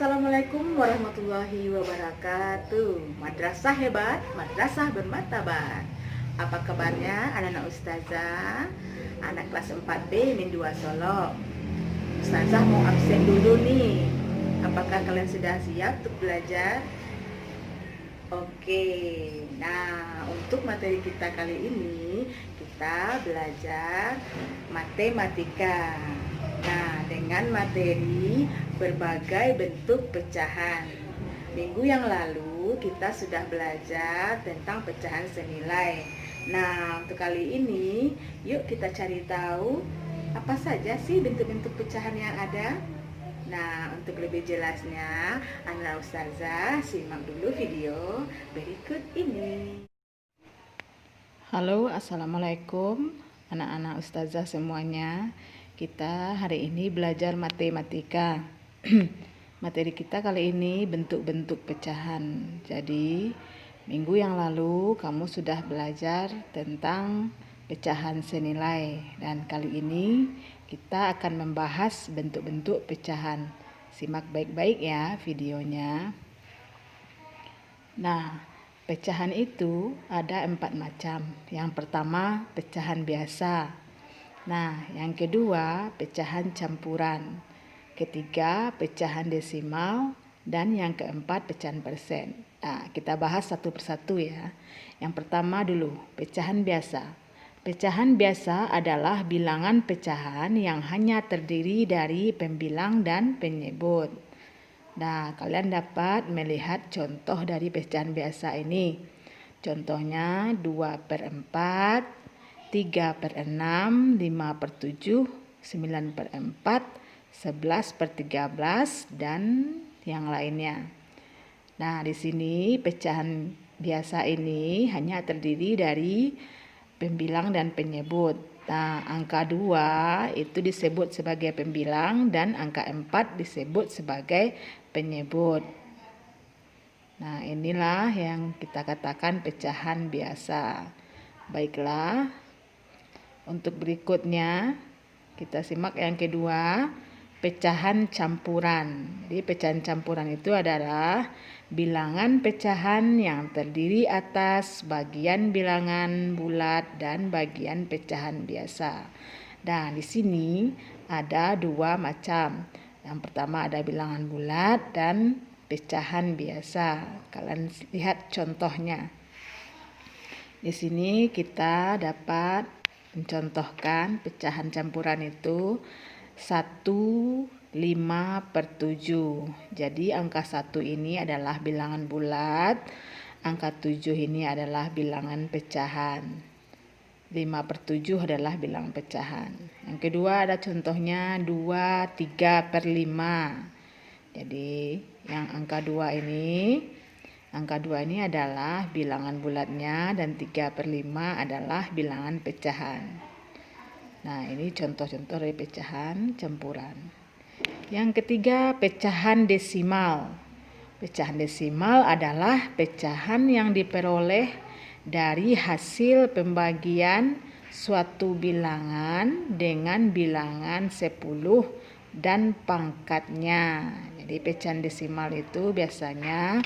Assalamualaikum warahmatullahi wabarakatuh. Madrasah hebat, madrasah bermartabat. Apa kabarnya anak-anak ustazah? Anak kelas 4B Min 2 Solo. Ustazah mau absen dulu nih. Apakah kalian sudah siap untuk belajar? Oke. Nah, untuk materi kita kali ini kita belajar matematika. Nah, dengan materi berbagai bentuk pecahan. Minggu yang lalu kita sudah belajar tentang pecahan senilai. Nah, untuk kali ini yuk kita cari tahu apa saja sih bentuk-bentuk pecahan yang ada. Nah, untuk lebih jelasnya, Ana Ustazah simak dulu video berikut ini. Halo, assalamualaikum anak-anak Ustazah semuanya. Kita hari ini belajar matematika. Materi kita kali ini bentuk-bentuk pecahan. Jadi, minggu yang lalu kamu sudah belajar tentang pecahan senilai. Dan kali ini kita akan membahas bentuk-bentuk pecahan. Simak baik-baik ya videonya. Nah, pecahan itu ada 4 macam. Yang pertama, pecahan biasa. Nah, yang kedua, pecahan campuran. Ketiga, pecahan desimal. Dan yang keempat, pecahan persen. Nah, kita bahas satu persatu ya. Yang pertama dulu, pecahan biasa. Pecahan biasa adalah bilangan pecahan yang hanya terdiri dari pembilang dan penyebut. Nah, kalian dapat melihat contoh dari pecahan biasa ini. Contohnya 2/4, 3/6, 5/7, 9/4, 11/13, dan yang lainnya. Nah, di sini pecahan biasa ini hanya terdiri dari pembilang dan penyebut. Nah, angka 2 itu disebut sebagai pembilang dan angka 4 disebut sebagai penyebut. Nah, inilah yang kita katakan pecahan biasa. Baiklah, untuk berikutnya kita simak yang kedua, pecahan campuran. Jadi pecahan campuran itu adalah bilangan pecahan yang terdiri atas bagian bilangan bulat dan bagian pecahan biasa. Nah, di sini ada 2 macam. Yang pertama ada bilangan bulat dan pecahan biasa. Kalian lihat contohnya. Di sini kita dapat mencontohkan pecahan campuran itu 1, 5/7. Jadi angka 1 ini adalah bilangan bulat, angka 7 ini adalah bilangan pecahan, 5/7 adalah bilangan pecahan. Yang kedua ada contohnya 2, 3/5. Jadi yang angka 2 ini adalah bilangan bulatnya dan 3/5 adalah bilangan pecahan. Nah, ini contoh-contoh dari pecahan campuran. Yang ketiga, pecahan desimal. Pecahan desimal adalah pecahan yang diperoleh dari hasil pembagian suatu bilangan dengan bilangan 10 dan pangkatnya. Jadi pecahan desimal itu biasanya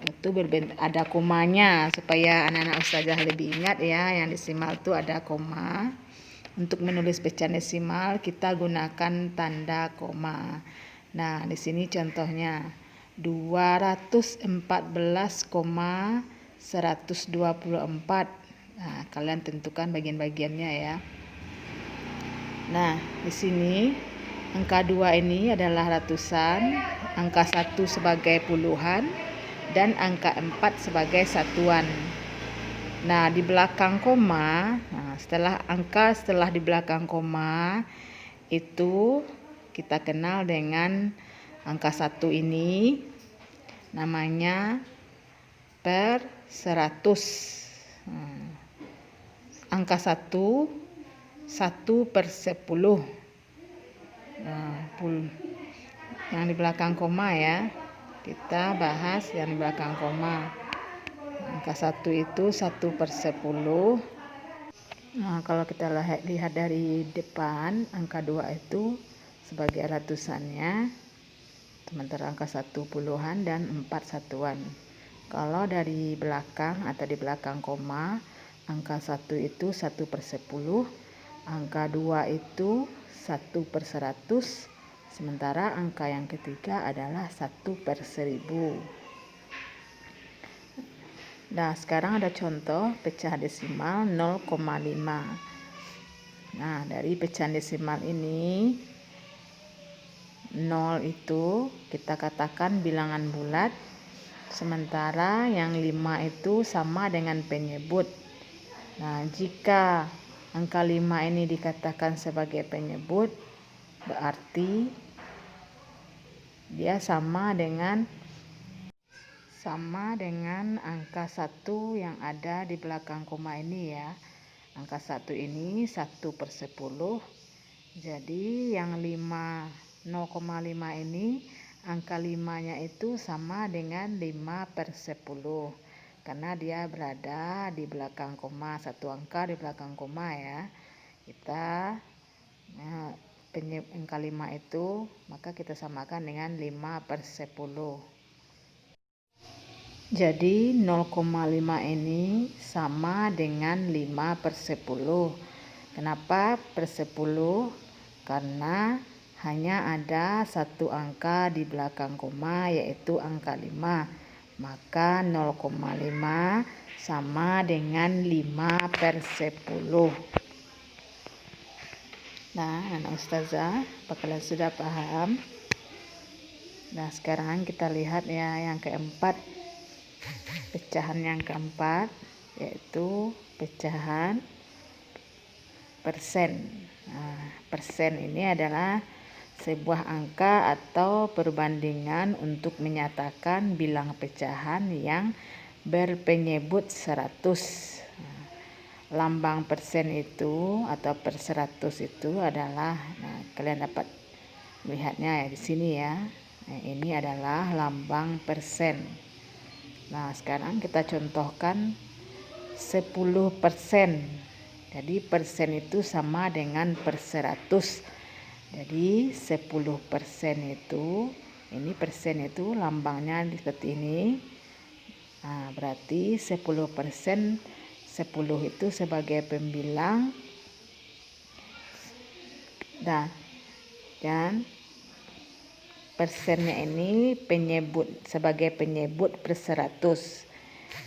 itu ada komanya supaya anak-anak ustazah lebih ingat ya, yang desimal itu ada koma. Untuk menulis pecahan desimal kita gunakan tanda koma. Nah, di sini contohnya 214,124. Nah, kalian tentukan bagian-bagiannya ya. Nah, di sini angka 2 ini adalah ratusan, angka 1 sebagai puluhan, dan angka 4 sebagai satuan. Nah, di belakang koma, setelah di belakang koma itu kita kenal dengan angka 1 ini namanya per 100. Angka 1 1/10. Yang di belakang koma ya. Kita bahas yang di belakang koma. Angka 1 itu 1/10. Nah, kalau kita lihat dari depan, angka 2 itu sebagai ratusannya. sementara angka 1 puluhan dan 4 satuan. Kalau dari belakang atau di belakang koma, angka 1 itu 1/10, angka 2 itu 1/100, sementara angka yang ketiga adalah 1/1000. Nah, sekarang ada contoh pecahan desimal 0,5. Nah, dari pecahan desimal ini 0 itu kita katakan bilangan bulat, sementara yang 5 itu sama dengan penyebut. Nah, jika angka 5 ini dikatakan sebagai penyebut, berarti dia sama dengan angka 1 yang ada di belakang koma ini ya. Angka 1 ini 1/10. Jadi yang 0,5 ini angka 5-nya itu sama dengan 5/10. Karena dia berada di belakang koma, satu angka di belakang koma ya. Kita angka 5 itu maka kita samakan dengan 5/10. Jadi 0,5 ini sama dengan 5/10. Kenapa per 10? Karena hanya ada satu angka di belakang koma, yaitu angka 5. Maka 0,5 sama dengan 5/10. Nah, anak ustazah, apa kalian sudah paham? Nah, sekarang kita lihat ya yang keempat. Pecahan yang keempat yaitu pecahan persen. Nah, persen ini adalah sebuah angka atau perbandingan untuk menyatakan bilang pecahan yang berpenyebut 100. Nah, lambang persen itu atau per 100 itu adalah, kalian dapat melihatnya ya di sini ya. Nah, ini adalah lambang persen. Nah, sekarang kita contohkan 10%. Jadi persen itu sama dengan per 100. Jadi 10% itu, ini persen itu lambangnya seperti ini. Nah, berarti 10%, 10 itu sebagai pembilang. Dan persennya ini sebagai penyebut per 100.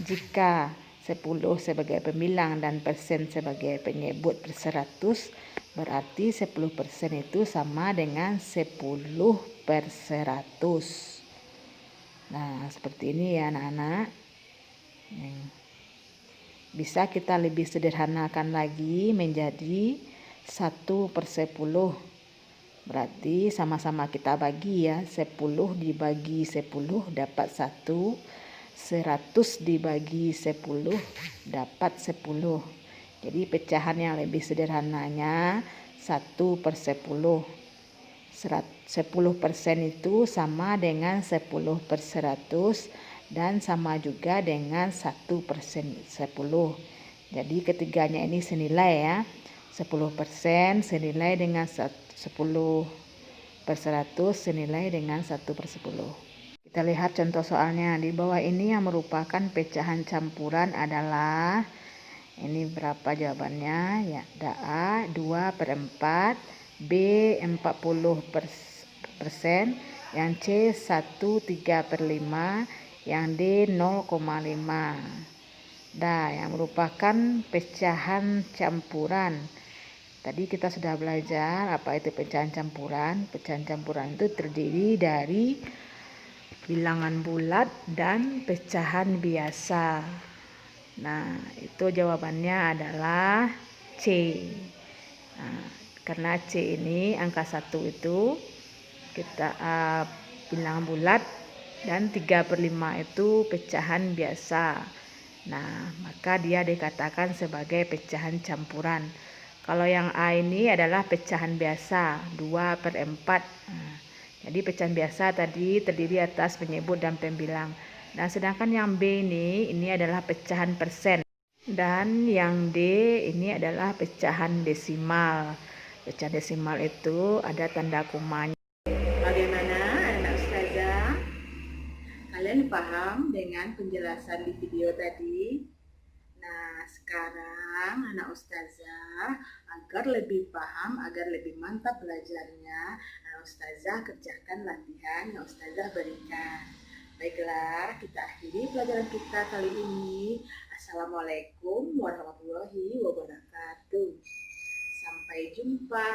Jika 10 sebagai pembilang dan persen sebagai penyebut per 100, berarti 10% itu sama dengan 10/100. Nah, seperti ini ya anak-anak. Bisa kita lebih sederhanakan lagi menjadi 1/10. Berarti sama-sama kita bagi ya, 10 dibagi 10 dapat 1, 100 dibagi 10 dapat 10. Jadi pecahan yang lebih sederhananya 1/10. 10% itu sama dengan 10/100 dan sama juga dengan 1/10. Jadi ketiganya ini senilai ya. 10% senilai dengan 10/100 senilai dengan 1/10. Kita lihat contoh soalnya. Di bawah ini yang merupakan pecahan campuran adalah, ini berapa jawabannya ya? A 2/4, B 40%, yang C 1/3/5, yang D 0,5. Yang merupakan pecahan campuran. Tadi kita sudah belajar apa itu pecahan campuran. Pecahan campuran itu terdiri dari bilangan bulat dan pecahan biasa. Nah, itu jawabannya adalah C. Nah, karena C ini angka 1 itu kita bilangan bulat dan 3/5 itu pecahan biasa. Nah, maka dia dikatakan sebagai pecahan campuran. Kalau yang A ini adalah pecahan biasa 2/4. Jadi pecahan biasa tadi terdiri atas penyebut dan pembilang. Nah, sedangkan yang B ini adalah pecahan persen. Dan yang D ini adalah pecahan desimal. Pecahan desimal itu ada tanda komanya. Bagaimana anak ustazah? kalian paham dengan penjelasan di video tadi? Nah, sekarang anak ustazah agar lebih paham, agar lebih mantap belajarnya, anak ustazah kerjakan latihan yang ustazah berikan. Baiklah, kita akhiri pelajaran kita kali ini. Assalamualaikum warahmatullahi wabarakatuh. Sampai jumpa.